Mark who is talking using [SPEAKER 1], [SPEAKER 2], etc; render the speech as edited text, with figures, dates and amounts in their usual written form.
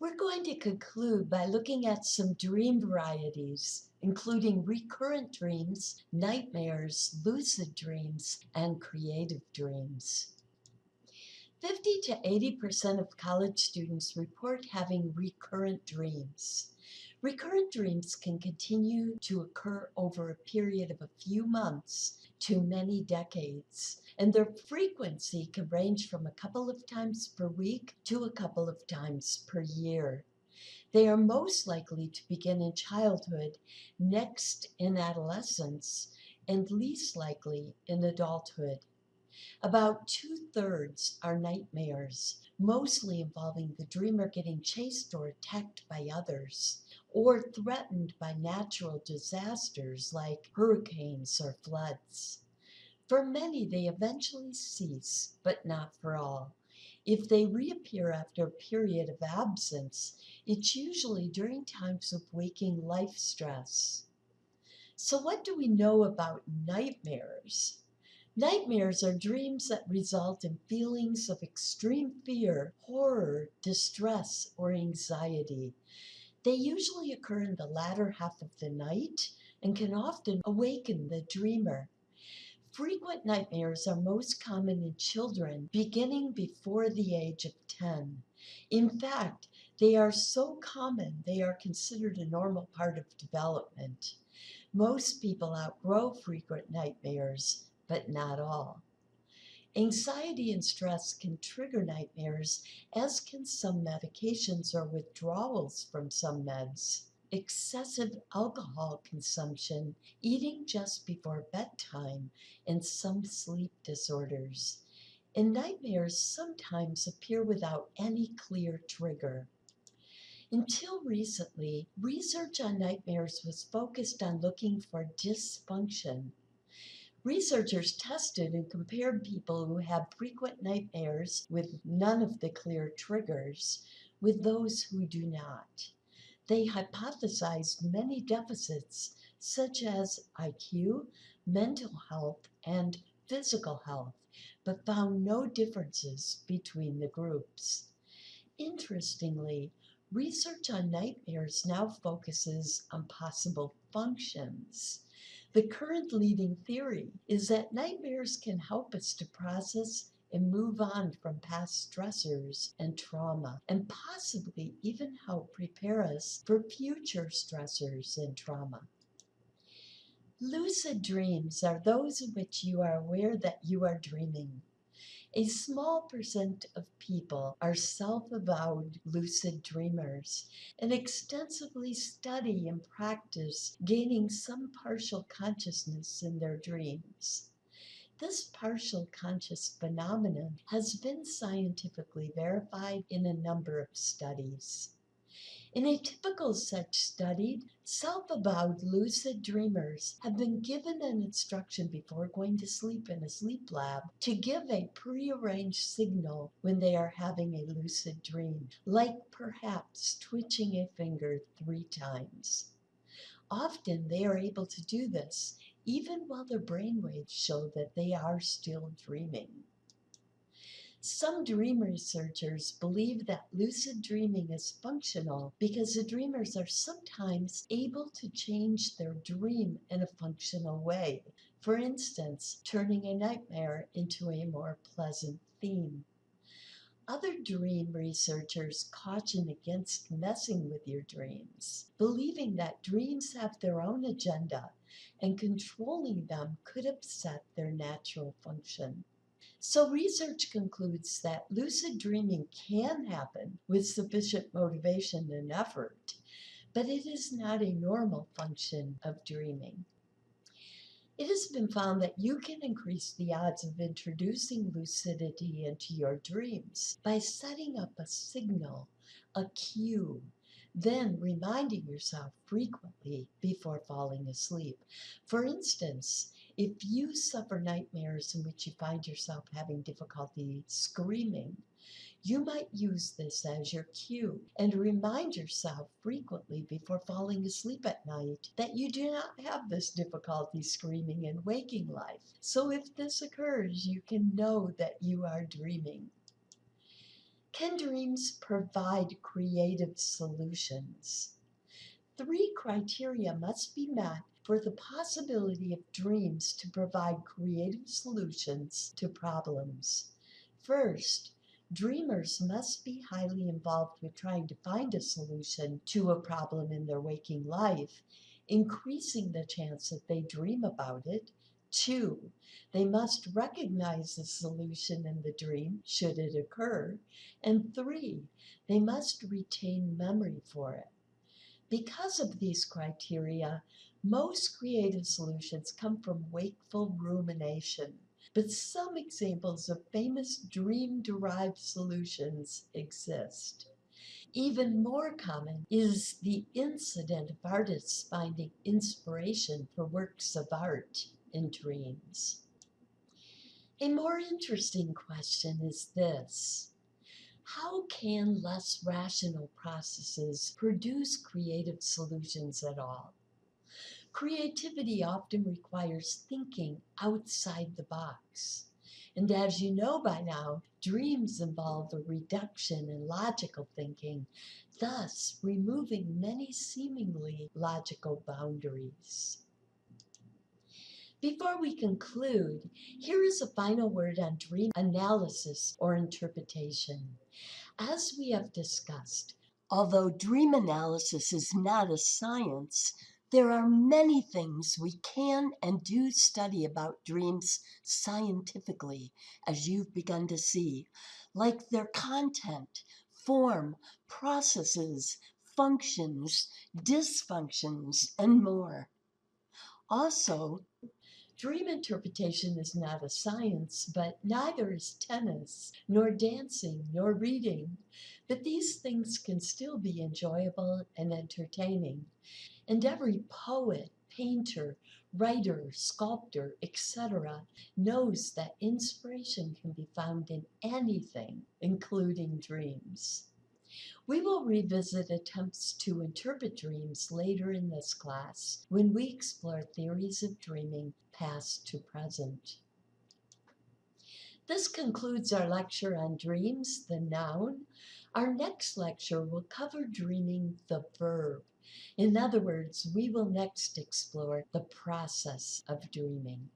[SPEAKER 1] We're going to conclude by looking at some dream varieties, including recurrent dreams, nightmares, lucid dreams, and creative dreams. 50 to 80% of college students report having recurrent dreams. Recurrent dreams can continue to occur over a period of a few months to many decades, and their frequency can range from a couple of times per week to a couple of times per year. They are most likely to begin in childhood, next in adolescence, and least likely in adulthood. About 2/3 are nightmares, mostly involving the dreamer getting chased or attacked by others, or threatened by natural disasters like hurricanes or floods. For many, they eventually cease, but not for all. If they reappear after a period of absence, it's usually during times of waking life stress. So, what do we know about nightmares? Nightmares are dreams that result in feelings of extreme fear, horror, distress, or anxiety. They usually occur in the latter half of the night and can often awaken the dreamer. Frequent nightmares are most common in children beginning before the age of 10. In fact, they are so common they are considered a normal part of development. Most people outgrow frequent nightmares, but not all. Anxiety and stress can trigger nightmares, as can some medications or withdrawals from some meds. Excessive alcohol consumption, eating just before bedtime, and some sleep disorders. And nightmares sometimes appear without any clear trigger. Until recently, research on nightmares was focused on looking for dysfunction. Researchers tested and compared people who had frequent nightmares with none of the clear triggers with those who do not. They hypothesized many deficits, such as IQ, mental health, and physical health, but found no differences between the groups. Interestingly, research on nightmares now focuses on possible functions. The current leading theory is that nightmares can help us to process and move on from past stressors and trauma, and possibly even help prepare us for future stressors and trauma. Lucid dreams are those in which you are aware that you are dreaming. A small percent of people are self-avowed lucid dreamers and extensively study and practice gaining some partial consciousness in their dreams. This partial conscious phenomenon has been scientifically verified in a number of studies. In a typical such study, self-avowed lucid dreamers have been given an instruction before going to sleep in a sleep lab to give a prearranged signal when they are having a lucid dream, like perhaps twitching a finger 3 times. Often they are able to do this even while their brainwaves show that they are still dreaming. Some dream researchers believe that lucid dreaming is functional because the dreamers are sometimes able to change their dream in a functional way. For instance, turning a nightmare into a more pleasant theme. Other dream researchers caution against messing with your dreams, believing that dreams have their own agenda and controlling them could upset their natural function. So research concludes that lucid dreaming can happen with sufficient motivation and effort, but it is not a normal function of dreaming. It has been found that you can increase the odds of introducing lucidity into your dreams by setting up a signal, a cue, then reminding yourself frequently before falling asleep. For instance, if you suffer nightmares in which you find yourself having difficulty screaming, you might use this as your cue and remind yourself frequently before falling asleep at night that you do not have this difficulty screaming in waking life. So if this occurs, you can know that you are dreaming. Can dreams provide creative solutions? Three criteria must be met for the possibility of dreams to provide creative solutions to problems. First, dreamers must be highly involved with trying to find a solution to a problem in their waking life, increasing the chance that they dream about it. Two, they must recognize the solution in the dream should it occur. And three, they must retain memory for it. Because of these criteria, most creative solutions come from wakeful rumination, but some examples of famous dream-derived solutions exist. Even more common is the incident of artists finding inspiration for works of art in dreams. A more interesting question is this: how can less rational processes produce creative solutions at all? Creativity often requires thinking outside the box. And as you know by now, dreams involve a reduction in logical thinking, thus removing many seemingly logical boundaries. Before we conclude, here is a final word on dream analysis or interpretation. As we have discussed, although dream analysis is not a science, there are many things we can and do study about dreams scientifically, as you've begun to see, like their content, form, processes, functions, dysfunctions, and more. Also, dream interpretation is not a science, but neither is tennis, nor dancing, nor reading. But these things can still be enjoyable and entertaining. And every poet, painter, writer, sculptor, etc., knows that inspiration can be found in anything, including dreams. We will revisit attempts to interpret dreams later in this class when we explore theories of dreaming past to present. This concludes our lecture on dreams, the noun. Our next lecture will cover dreaming, the verb. In other words, we will next explore the process of dreaming.